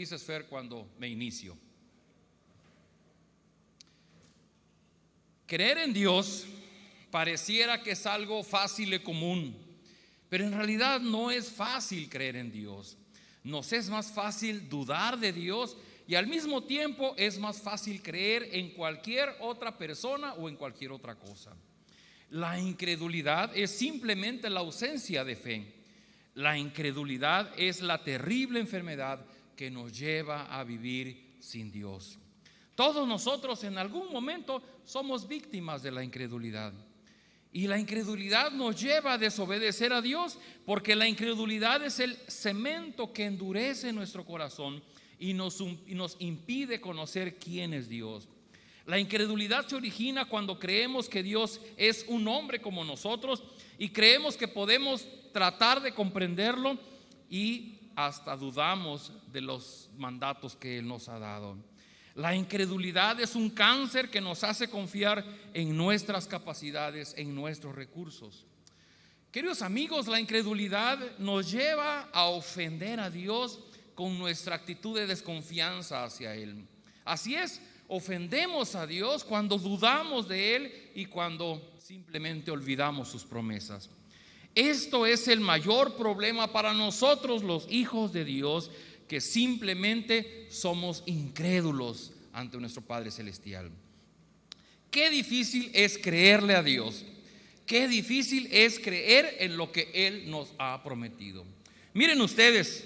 Dices, Fer, cuando me inicio. Creer en Dios pareciera que es algo fácil y común, pero en realidad no es fácil creer en Dios. Nos es más fácil dudar de Dios y al mismo tiempo es más fácil creer en cualquier otra persona o en cualquier otra cosa. La incredulidad es simplemente la ausencia de fe. La incredulidad es la terrible enfermedad que nos lleva a vivir sin Dios. Todos nosotros en algún momento somos víctimas de la incredulidad. Y la incredulidad nos lleva a desobedecer a Dios, porque la incredulidad es el cemento que endurece nuestro corazón y nos impide conocer quién es Dios. La incredulidad se origina cuando creemos que Dios es un hombre como nosotros y creemos que podemos tratar de comprenderlo y hasta dudamos de los mandatos que Él nos ha dado. La incredulidad es un cáncer que nos hace confiar en nuestras capacidades, en nuestros recursos. Queridos amigos, la incredulidad nos lleva a ofender a Dios con nuestra actitud de desconfianza hacia Él. Así es, ofendemos a Dios cuando dudamos de Él y cuando simplemente olvidamos sus promesas. Esto es el mayor problema para nosotros, los hijos de Dios, que simplemente somos incrédulos ante nuestro Padre Celestial. Qué difícil es creerle a Dios. Qué difícil es creer en lo que Él nos ha prometido. Miren ustedes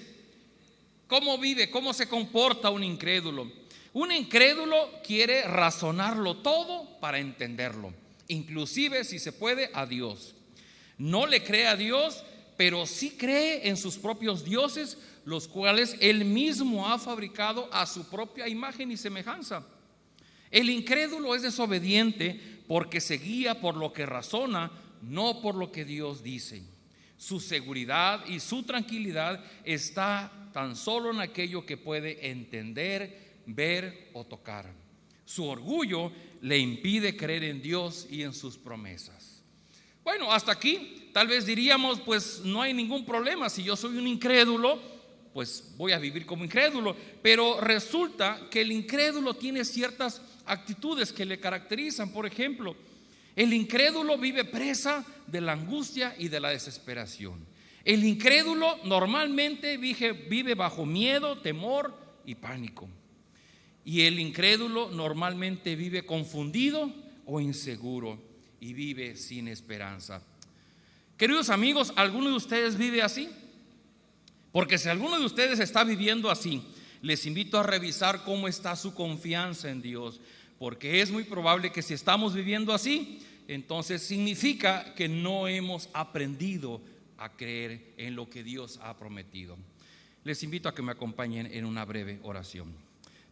cómo vive, cómo se comporta un incrédulo. Un incrédulo quiere razonarlo todo para entenderlo, inclusive, si se puede, a Dios. No le cree a Dios, pero sí cree en sus propios dioses, los cuales Él mismo ha fabricado a su propia imagen y semejanza. El incrédulo es desobediente porque se guía por lo que razona, no por lo que Dios dice. Su seguridad y su tranquilidad está tan solo en aquello que puede entender, ver o tocar. Su orgullo le impide creer en Dios y en sus promesas. Bueno, hasta aquí tal vez diríamos, pues no hay ningún problema. Si yo soy un incrédulo, pues voy a vivir como incrédulo. Pero resulta que el incrédulo tiene ciertas actitudes que le caracterizan. Por ejemplo, el incrédulo vive presa de la angustia y de la desesperación. El incrédulo normalmente vive bajo miedo, temor y pánico. Y el incrédulo normalmente vive confundido o inseguro y vive sin esperanza. Queridos amigos, ¿alguno de ustedes vive así? Porque si alguno de ustedes está viviendo así, les invito a revisar cómo está su confianza en Dios, porque es muy probable que si estamos viviendo así, entonces significa que no hemos aprendido a creer en lo que Dios ha prometido. Les invito a que me acompañen en una breve oración.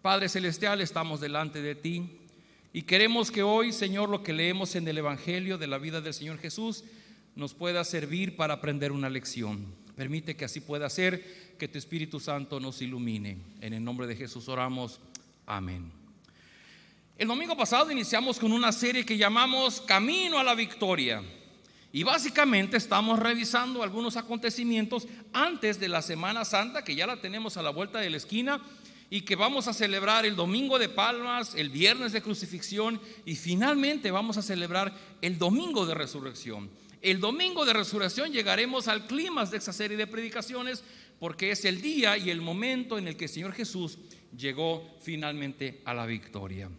Padre Celestial, estamos delante de ti y queremos que hoy, Señor, lo que leemos en el Evangelio de la vida del Señor Jesús nos pueda servir para aprender una lección. Permite que así pueda ser, que tu Espíritu Santo nos ilumine. En el nombre de Jesús oramos. Amén. El domingo pasado iniciamos con una serie que llamamos Camino a la Victoria. Y básicamente estamos revisando algunos acontecimientos antes de la Semana Santa, que ya la tenemos a la vuelta de la esquina y que vamos a celebrar el domingo de Palmas, el viernes de crucifixión y finalmente vamos a celebrar el domingo de resurrección. El domingo de resurrección llegaremos al clímax de esa serie de predicaciones porque es el día y el momento en el que el Señor Jesús llegó finalmente a la victoria.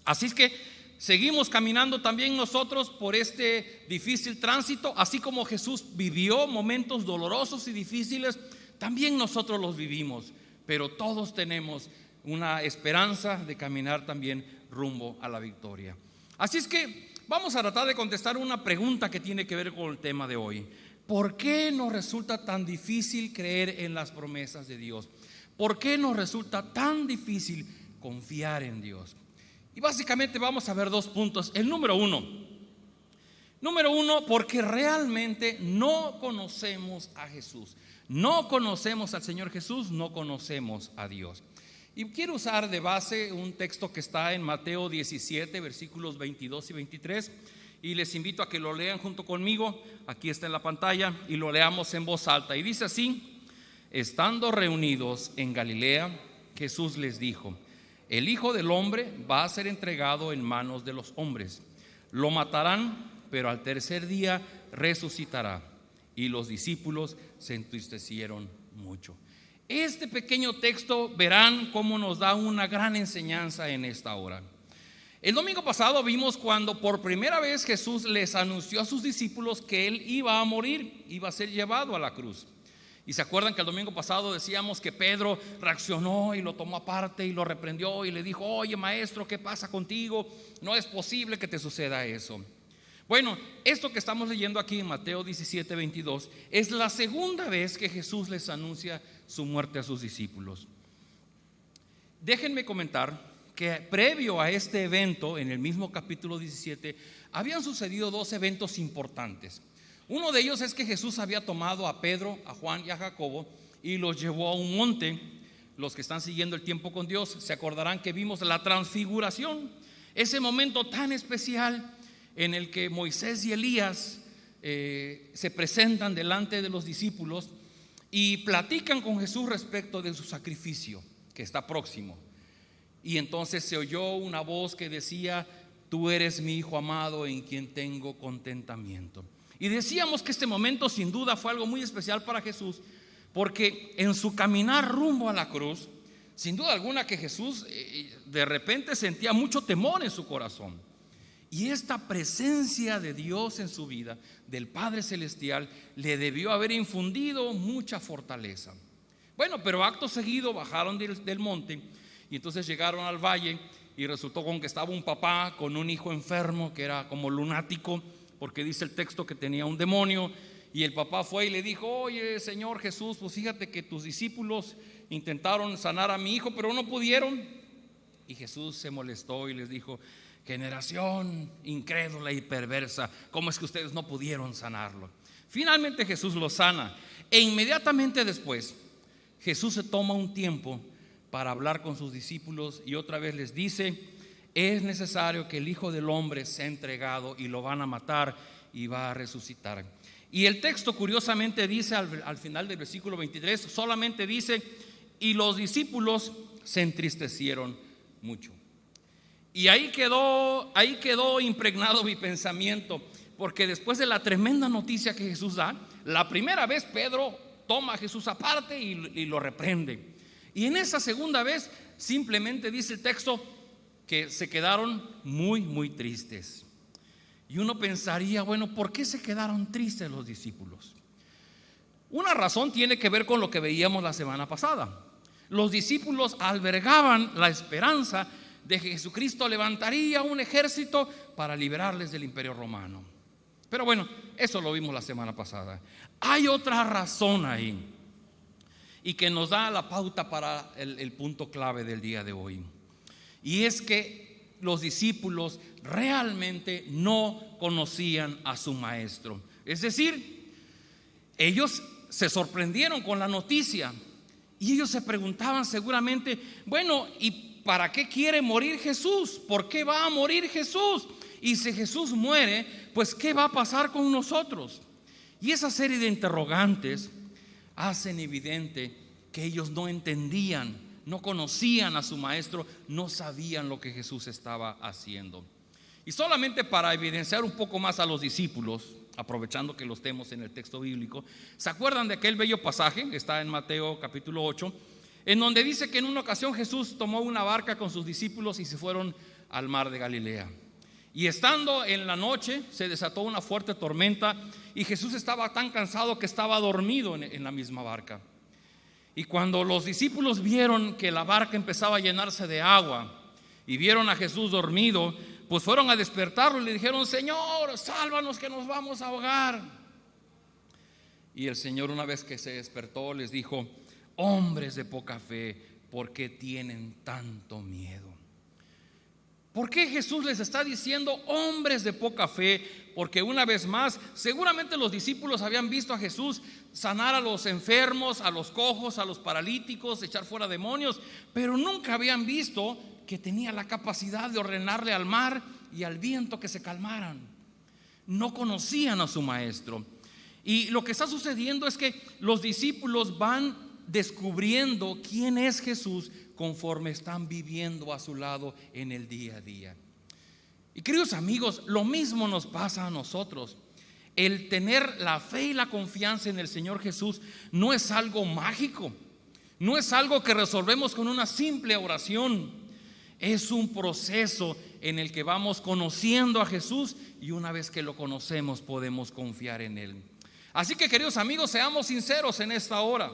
Así es que seguimos caminando también nosotros por este difícil tránsito, así como Jesús vivió momentos dolorosos y difíciles, también nosotros los vivimos, pero todos tenemos una esperanza de caminar también rumbo a la victoria. Así es que vamos a tratar de contestar una pregunta que tiene que ver con el tema de hoy. ¿Por qué nos resulta tan difícil creer en las promesas de Dios? ¿Por qué nos resulta tan difícil confiar en Dios? Y básicamente vamos a ver dos puntos. El número uno, porque realmente no conocemos a Jesús. No conocemos al Señor Jesús, no conocemos a Dios. Y quiero usar de base un texto que está en Mateo 17, versículos 22 y 23. Y les invito a que lo lean junto conmigo. Aquí está en la pantalla y lo leamos en voz alta. Y dice así: estando reunidos en Galilea, Jesús les dijo: el Hijo del Hombre va a ser entregado en manos de los hombres. Lo matarán, pero al tercer día resucitará. Y los discípulos se entristecieron mucho. Este pequeño texto verán cómo nos da una gran enseñanza en esta hora. El domingo pasado vimos cuando por primera vez Jesús les anunció a sus discípulos que Él iba a morir, iba a ser llevado a la cruz. Y se acuerdan que el domingo pasado decíamos que Pedro reaccionó y lo tomó aparte y lo reprendió y le dijo: oye, maestro, ¿qué pasa contigo? No es posible que te suceda eso. Bueno, esto que estamos leyendo aquí en Mateo 17:22 es la segunda vez que Jesús les anuncia su muerte a sus discípulos. Déjenme comentar que previo a este evento, en el mismo capítulo 17, habían sucedido dos eventos importantes. Uno de ellos es que Jesús había tomado a Pedro, a Juan y a Jacobo y los llevó a un monte. Los que están siguiendo el tiempo con Dios se acordarán que vimos la transfiguración, ese momento tan especial en el que Moisés y Elías se presentan delante de los discípulos y platican con Jesús respecto de su sacrificio que está próximo. Y entonces se oyó una voz que decía: tú eres mi Hijo amado en quien tengo contentamiento. Y decíamos que este momento sin duda fue algo muy especial para Jesús, porque en su caminar rumbo a la cruz, sin duda alguna que Jesús de repente sentía mucho temor en su corazón. Y esta presencia de Dios en su vida, del Padre Celestial, le debió haber infundido mucha fortaleza. Bueno, pero acto seguido bajaron del monte y entonces llegaron al valle y resultó con que estaba un papá con un hijo enfermo que era como lunático, porque dice el texto que tenía un demonio. Y el papá fue y le dijo: oye, Señor Jesús, pues fíjate que tus discípulos intentaron sanar a mi hijo, pero no pudieron. Y Jesús se molestó y les dijo: generación incrédula y perversa, ¿cómo es que ustedes no pudieron sanarlo? Finalmente Jesús lo sana, e inmediatamente después Jesús se toma un tiempo para hablar con sus discípulos y otra vez les dice: es necesario que el Hijo del Hombre sea entregado y lo van a matar y va a resucitar. Y el texto curiosamente dice al final del versículo 23, solamente dice: y los discípulos se entristecieron mucho. Y ahí quedó impregnado mi pensamiento, porque después de la tremenda noticia que Jesús da, la primera vez Pedro toma a Jesús aparte y lo reprende. Y en esa segunda vez simplemente dice el texto que se quedaron muy, muy tristes. Y uno pensaría, bueno, ¿por qué se quedaron tristes los discípulos? Una razón tiene que ver con lo que veíamos la semana pasada. Los discípulos albergaban la esperanza de que Jesucristo levantaría un ejército para liberarles del imperio romano. Pero bueno, eso lo vimos la semana pasada. Hay otra razón ahí y que nos da la pauta para el punto clave del día de hoy. Y es que los discípulos realmente no conocían a su maestro. Es decir, ellos se sorprendieron con la noticia y ellos se preguntaban seguramente: bueno, ¿y para qué quiere morir Jesús? ¿Por qué va a morir Jesús? Y si Jesús muere, pues ¿qué va a pasar con nosotros? Y esa serie de interrogantes hacen evidente que ellos no entendían, no conocían a su maestro, no sabían lo que Jesús estaba haciendo. Y solamente para evidenciar un poco más a los discípulos, aprovechando que los tenemos en el texto bíblico, ¿se acuerdan de aquel bello pasaje que está en Mateo capítulo 8? En donde dice que en una ocasión Jesús tomó una barca con sus discípulos y se fueron al mar de Galilea. Y estando en la noche se desató una fuerte tormenta y Jesús estaba tan cansado que estaba dormido en la misma barca. Y cuando los discípulos vieron que la barca empezaba a llenarse de agua y vieron a Jesús dormido, pues fueron a despertarlo y le dijeron: Señor, sálvanos que nos vamos a ahogar. Y el Señor, una vez que se despertó, les dijo: hombres de poca fe, ¿por qué tienen tanto miedo? ¿Por qué Jesús les está diciendo hombres de poca fe? Porque una vez más, seguramente los discípulos habían visto a Jesús sanar a los enfermos, a los cojos, a los paralíticos, echar fuera demonios, pero nunca habían visto que tenía la capacidad de ordenarle al mar y al viento que se calmaran. No conocían a su maestro. Y lo que está sucediendo es que los discípulos van descubriendo quién es Jesús conforme están viviendo a su lado en el día a día. Y queridos amigos, lo mismo nos pasa a nosotros. El tener la fe y la confianza en el Señor Jesús no es algo mágico, no es algo que resolvemos con una simple oración. Es un proceso en el que vamos conociendo a Jesús, y una vez que lo conocemos podemos confiar en Él. Así que, queridos amigos, seamos sinceros en esta hora.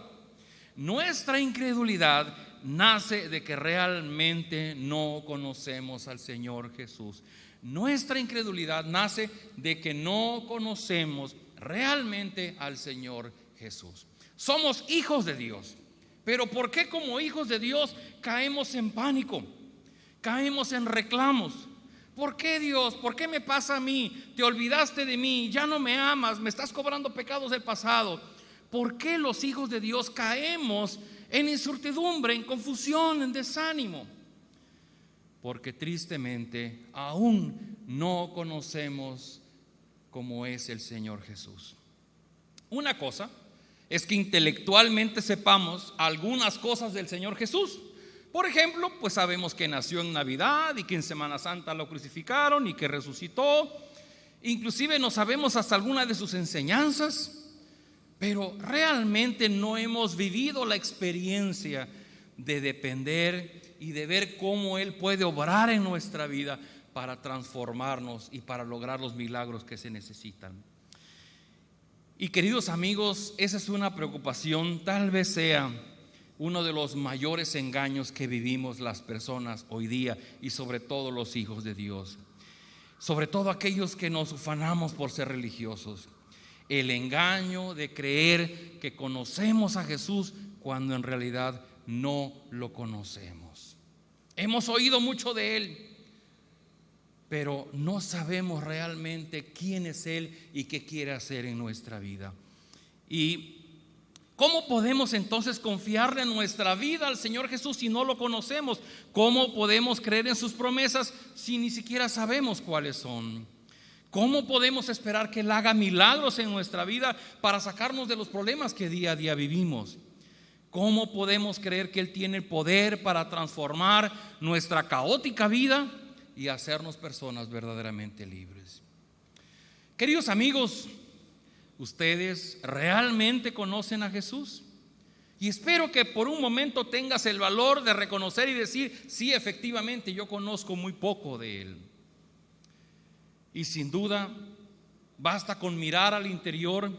Nuestra incredulidad nace de que realmente no conocemos al Señor Jesús. Nuestra incredulidad nace de que no conocemos realmente al Señor Jesús. Somos hijos de Dios, pero ¿por qué como hijos de Dios caemos en pánico? Caemos en reclamos. ¿Por qué, Dios? ¿Por qué me pasa a mí? Te olvidaste de mí, ya no me amas, me estás cobrando pecados del pasado. ¿Por qué los hijos de Dios caemos en incertidumbre, en confusión, en desánimo? Porque tristemente aún no conocemos cómo es el Señor Jesús. Una cosa es que intelectualmente sepamos algunas cosas del Señor Jesús. Por ejemplo, pues sabemos que nació en Navidad y que en Semana Santa lo crucificaron y que resucitó. Inclusive no sabemos hasta alguna de sus enseñanzas, pero realmente no hemos vivido la experiencia de depender y de ver cómo Él puede obrar en nuestra vida para transformarnos y para lograr los milagros que se necesitan. Y queridos amigos, esa es una preocupación, tal vez sea uno de los mayores engaños que vivimos las personas hoy día, y sobre todo los hijos de Dios, sobre todo aquellos que nos ufanamos por ser religiosos. El engaño de creer que conocemos a Jesús cuando en realidad no lo conocemos. Hemos oído mucho de Él, pero no sabemos realmente quién es Él y qué quiere hacer en nuestra vida. ¿Y cómo podemos entonces confiarle nuestra vida al Señor Jesús si no lo conocemos? ¿Cómo podemos creer en sus promesas si ni siquiera sabemos cuáles son? ¿Cómo podemos esperar que Él haga milagros en nuestra vida para sacarnos de los problemas que día a día vivimos? ¿Cómo podemos creer que Él tiene el poder para transformar nuestra caótica vida y hacernos personas verdaderamente libres? Queridos amigos, ¿ustedes realmente conocen a Jesús? Y espero que por un momento tengas el valor de reconocer y decir: sí, efectivamente, yo conozco muy poco de Él. Y sin duda, basta con mirar al interior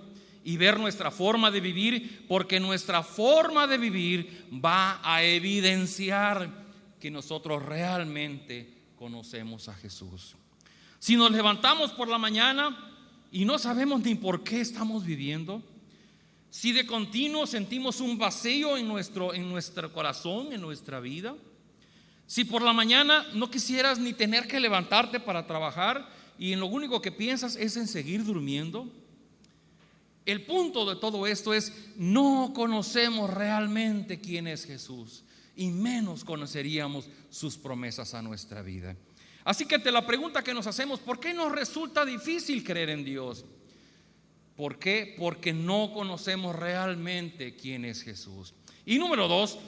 y ver nuestra forma de vivir, porque nuestra forma de vivir va a evidenciar que nosotros realmente conocemos a Jesús. Si nos levantamos por la mañana y no sabemos ni por qué estamos viviendo, si de continuo sentimos un vacío en nuestro corazón, en nuestra vida, si por la mañana no quisieras ni tener que levantarte para trabajar y en lo único que piensas es en seguir durmiendo, el punto de todo esto es: no conocemos realmente quién es Jesús, y menos conoceríamos sus promesas a nuestra vida. Así que la pregunta que nos hacemos: ¿por qué nos resulta difícil creer en Dios? ¿Por qué? Porque no conocemos realmente quién es Jesús. Y número 2,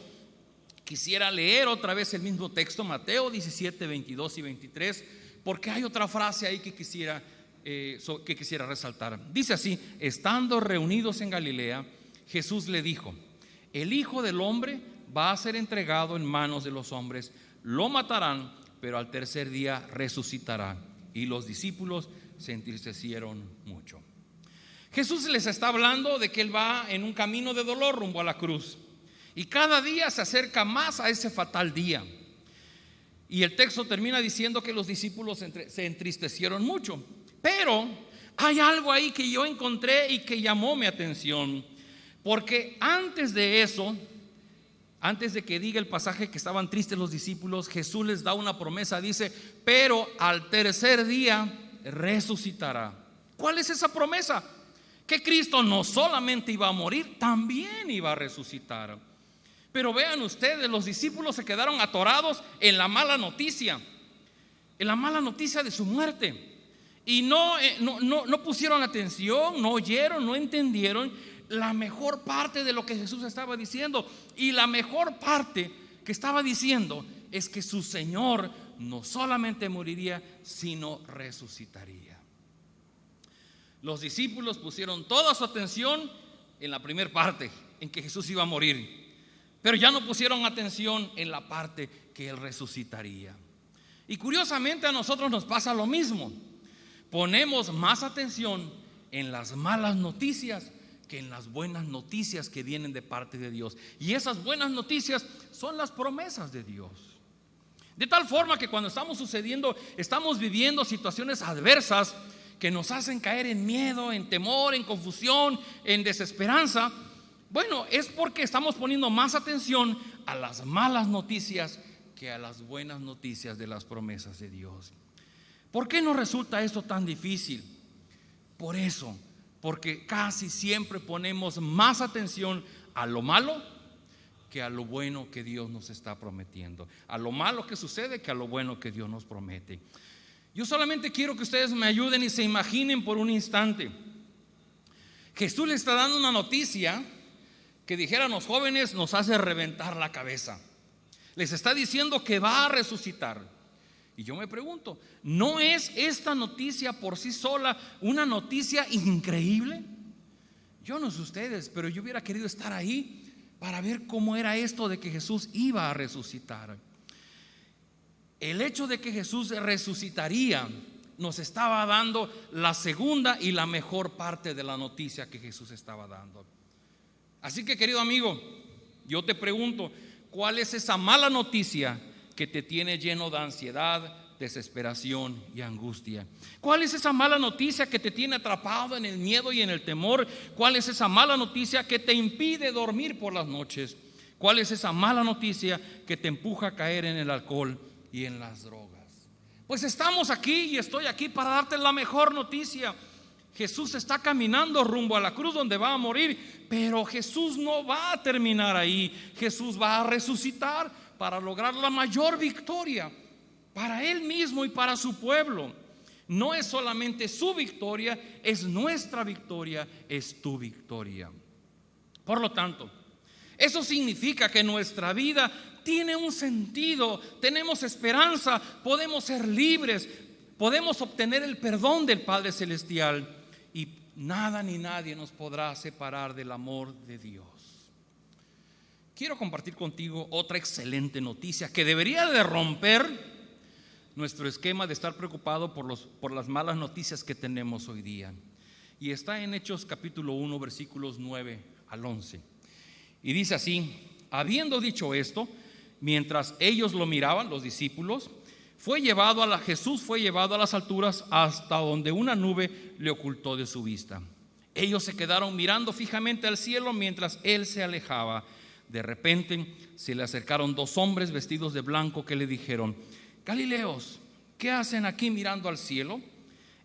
quisiera leer otra vez el mismo texto, Mateo 17, 22 y 23, porque hay otra frase ahí que quisiera resaltar. Dice así: estando reunidos en Galilea, Jesús le dijo: el Hijo del Hombre va a ser entregado en manos de los hombres, lo matarán, pero al tercer día resucitará. Y los discípulos se entristecieron mucho. Jesús les está hablando de que Él va en un camino de dolor rumbo a la cruz, y cada día se acerca más a ese fatal día. Y el texto termina diciendo que los discípulos se entristecieron mucho. Pero hay algo ahí que yo encontré y que llamó mi atención, porque antes de eso, antes de que diga el pasaje que estaban tristes los discípulos, Jesús les da una promesa. Dice: pero al tercer día resucitará. ¿Cuál es esa promesa? Que Cristo no solamente iba a morir, también iba a resucitar. Pero vean ustedes, los discípulos se quedaron atorados en la mala noticia, de su muerte. Y no pusieron atención, no oyeron, no entendieron la mejor parte de lo que Jesús estaba diciendo. Y la mejor parte que estaba diciendo es que su Señor no solamente moriría, sino resucitaría. Los discípulos pusieron toda su atención en la primera parte, en que Jesús iba a morir, pero ya no pusieron atención en la parte que Él resucitaría. Y curiosamente a nosotros nos pasa lo mismo. Ponemos más atención en las malas noticias que en las buenas noticias que vienen de parte de Dios. Y esas buenas noticias son las promesas de Dios. De tal forma que cuando estamos viviendo situaciones adversas que nos hacen caer en miedo, en temor, en confusión, en desesperanza, bueno, es porque estamos poniendo más atención a las malas noticias que a las buenas noticias de las promesas de Dios. ¿Por qué nos resulta esto tan difícil? Por eso, porque casi siempre ponemos más atención a lo malo que a lo bueno que Dios nos está prometiendo. A lo malo que sucede que a lo bueno que Dios nos promete. Yo solamente quiero que ustedes me ayuden y se imaginen por un instante. Jesús le está dando una noticia que, dijeran los jóvenes, nos hace reventar la cabeza. Les está diciendo que va a resucitar. Y yo me pregunto, ¿no es esta noticia por sí sola una noticia increíble? Yo no sé ustedes, pero yo hubiera querido estar ahí para ver cómo era esto de que Jesús iba a resucitar. El hecho de que Jesús resucitaría nos estaba dando la segunda y la mejor parte de la noticia que Jesús estaba dando. Así que, querido amigo, yo te pregunto, ¿cuál es esa mala noticia que te tiene lleno de ansiedad, desesperación y angustia? ¿Cuál es esa mala noticia que te tiene atrapado en el miedo y en el temor? ¿Cuál es esa mala noticia que te impide dormir por las noches? ¿Cuál es esa mala noticia que te empuja a caer en el alcohol y en las drogas? Pues estamos aquí y estoy aquí para darte la mejor noticia. Jesús está caminando rumbo a la cruz donde va a morir, pero Jesús no va a terminar ahí. Jesús va a resucitar para lograr la mayor victoria para Él mismo y para su pueblo. No es solamente su victoria, es nuestra victoria, es tu victoria. Por lo tanto, eso significa que nuestra vida tiene un sentido, tenemos esperanza, podemos ser libres, podemos obtener el perdón del Padre Celestial y nada ni nadie nos podrá separar del amor de Dios. Quiero compartir contigo otra excelente noticia que debería de romper nuestro esquema de estar preocupado por las malas noticias que tenemos hoy día. Y está en Hechos capítulo 1, versículos 9 al 11. Y dice así: habiendo dicho esto, mientras ellos lo miraban, los discípulos, Jesús fue llevado a las alturas hasta donde una nube le ocultó de su vista. Ellos se quedaron mirando fijamente al cielo mientras Él se alejaba. De repente se le acercaron dos hombres vestidos de blanco que le dijeron: Galileos, ¿qué hacen aquí mirando al cielo?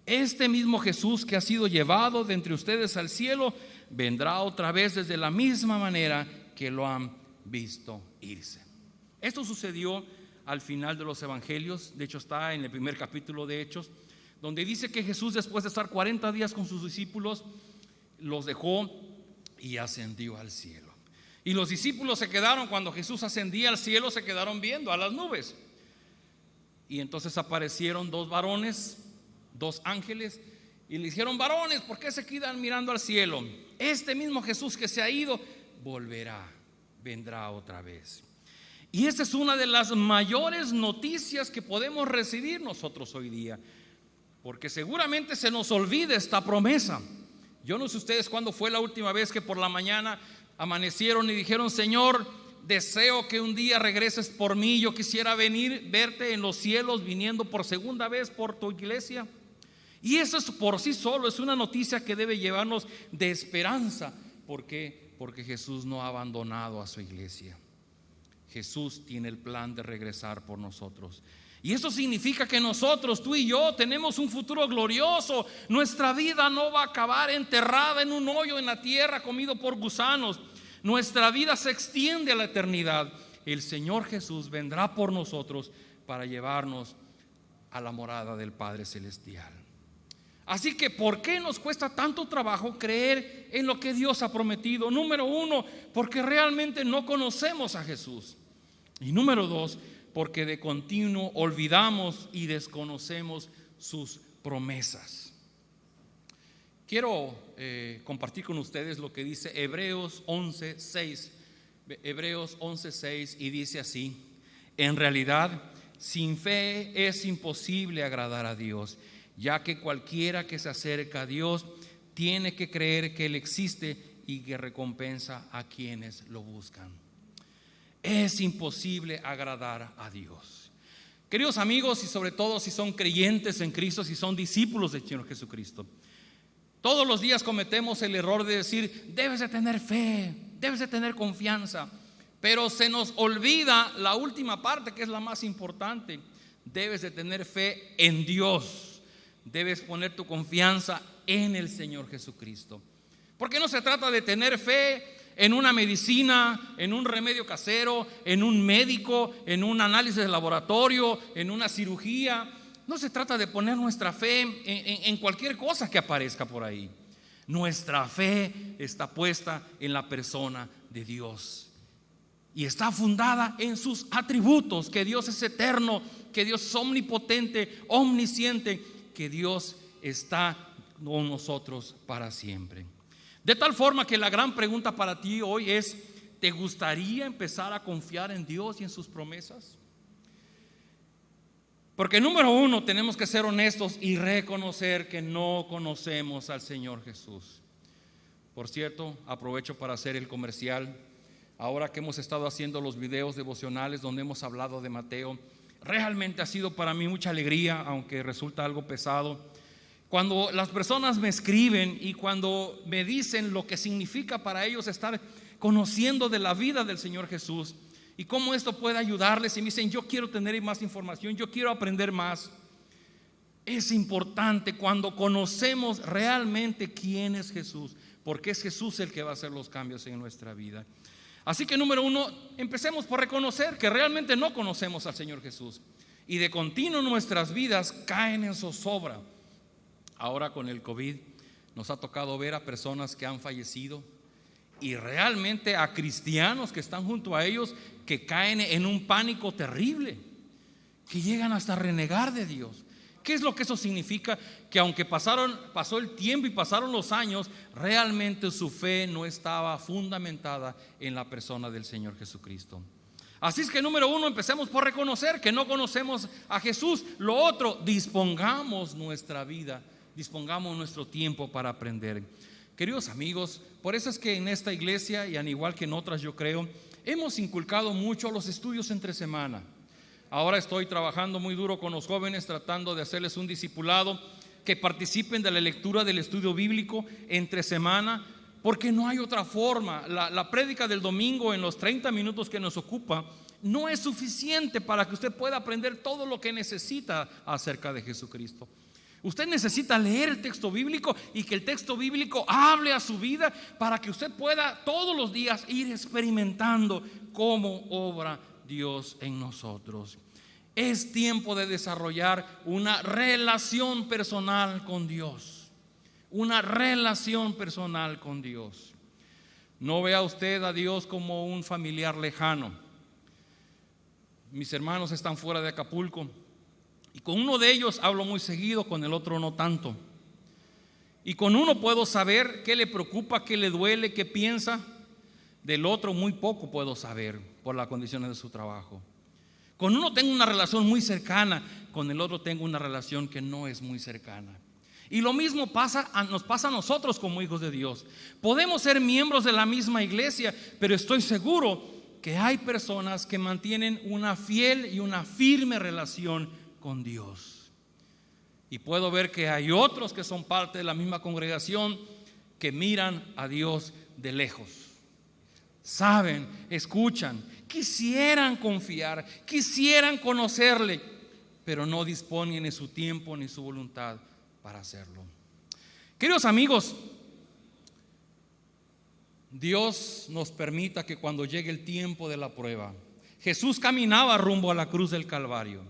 Este mismo Jesús que ha sido llevado de entre ustedes al cielo vendrá otra vez desde la misma manera que lo han visto irse. Esto sucedió al final de los evangelios. De hecho está en el primer capítulo de Hechos, donde dice que Jesús, después de estar 40 días con sus discípulos, los dejó y ascendió al cielo. Y los discípulos se quedaron, cuando Jesús ascendía al cielo, se quedaron viendo a las nubes. Y entonces aparecieron dos varones, dos ángeles, y le dijeron: varones, ¿por qué se quedan mirando al cielo? Este mismo Jesús que se ha ido vendrá otra vez. Y esta es una de las mayores noticias que podemos recibir nosotros hoy día, porque seguramente se nos olvida esta promesa. Yo no sé ustedes cuándo fue la última vez que por la mañana amanecieron y dijeron: Señor, deseo que un día regreses por mí. Yo quisiera verte en los cielos, viniendo por segunda vez por tu iglesia. Y eso es por sí solo es una noticia que debe llevarnos de esperanza. ¿Por qué? Porque Jesús no ha abandonado a su iglesia. Jesús tiene el plan de regresar por nosotros. Y eso significa que nosotros, tú y yo, tenemos un futuro glorioso. Nuestra vida no va a acabar enterrada en un hoyo en la tierra, comido por gusanos. Nuestra vida se extiende a la eternidad. El Señor Jesús vendrá por nosotros para llevarnos a la morada del Padre Celestial. Así que, ¿por qué nos cuesta tanto trabajo creer en lo que Dios ha prometido? Número uno, porque realmente no conocemos a Jesús. Y número dos, porque de continuo olvidamos y desconocemos sus promesas. Quiero compartir con ustedes lo que dice Hebreos 11:6. Hebreos 11:6, y dice así: en realidad, sin fe es imposible agradar a Dios, ya que cualquiera que se acerca a Dios tiene que creer que Él existe y que recompensa a quienes lo buscan. Es imposible agradar a Dios. Queridos amigos, y sobre todo si son creyentes en Cristo, si son discípulos del Señor Jesucristo, todos los días cometemos el error de decir: debes de tener fe, debes de tener confianza. Pero se nos olvida la última parte, que es la más importante. Debes de tener fe en Dios. Debes poner tu confianza en el Señor Jesucristo. Porque no se trata de tener fe en una medicina, en un remedio casero, en un médico, en un análisis de laboratorio, en una cirugía. No se trata de poner nuestra fe en cualquier cosa que aparezca por ahí. Nuestra fe está puesta en la persona de Dios. Y está fundada en sus atributos, que Dios es eterno, que Dios es omnipotente, omnisciente, que Dios está con nosotros para siempre. De tal forma que la gran pregunta para ti hoy es: ¿te gustaría empezar a confiar en Dios y en sus promesas? Porque número uno, tenemos que ser honestos y reconocer que no conocemos al Señor Jesús. Por cierto, aprovecho para hacer el comercial. Ahora que hemos estado haciendo los videos devocionales donde hemos hablado de Mateo, realmente ha sido para mí mucha alegría, aunque resulta algo pesado. Cuando las personas me escriben y cuando me dicen lo que significa para ellos estar conociendo de la vida del Señor Jesús y cómo esto puede ayudarles, y me dicen: yo quiero tener más información, yo quiero aprender más. Es importante cuando conocemos realmente quién es Jesús, porque es Jesús el que va a hacer los cambios en nuestra vida. Así que número uno, empecemos por reconocer que realmente no conocemos al Señor Jesús, y de continuo nuestras vidas caen en zozobra. Ahora con el COVID nos ha tocado ver a personas que han fallecido, y realmente a cristianos que están junto a ellos que caen en un pánico terrible, que llegan hasta renegar de Dios. ¿Qué es lo que eso significa? Que aunque pasó el tiempo y pasaron los años, realmente su fe no estaba fundamentada en la persona del Señor Jesucristo. Así es que número uno, empecemos por reconocer que no conocemos a Jesús. Lo otro, dispongamos nuestra vida, dispongamos nuestro tiempo para aprender. Queridos amigos, por eso es que en esta iglesia, y al igual que en otras, yo creo, hemos inculcado mucho los estudios entre semana. Ahora estoy trabajando muy duro con los jóvenes, tratando de hacerles un discipulado, que participen de la lectura del estudio bíblico entre semana, porque no hay otra forma. La prédica del domingo en los 30 minutos que nos ocupa no es suficiente para que usted pueda aprender todo lo que necesita acerca de Jesucristo. Usted necesita leer el texto bíblico y que el texto bíblico hable a su vida para que usted pueda todos los días ir experimentando cómo obra Dios en nosotros. Es tiempo de desarrollar una relación personal con Dios. Una relación personal con Dios. No vea usted a Dios como un familiar lejano. Mis hermanos están fuera de Acapulco y con uno de ellos hablo muy seguido, con el otro no tanto. Y con uno puedo saber qué le preocupa, qué le duele, qué piensa. Del otro muy poco puedo saber por las condiciones de su trabajo. Con uno tengo una relación muy cercana, con el otro tengo una relación que no es muy cercana. Y lo mismo nos pasa a nosotros como hijos de Dios. Podemos ser miembros de la misma iglesia, pero estoy seguro que hay personas que mantienen una fiel y una firme relación con Dios. Y puedo ver que hay otros que son parte de la misma congregación que miran a Dios de lejos. Saben, escuchan, quisieran confiar, quisieran conocerle, pero no disponen ni su tiempo ni su voluntad para hacerlo. Queridos amigos, Dios nos permita que cuando llegue el tiempo de la prueba, Jesús caminaba rumbo a la cruz del Calvario.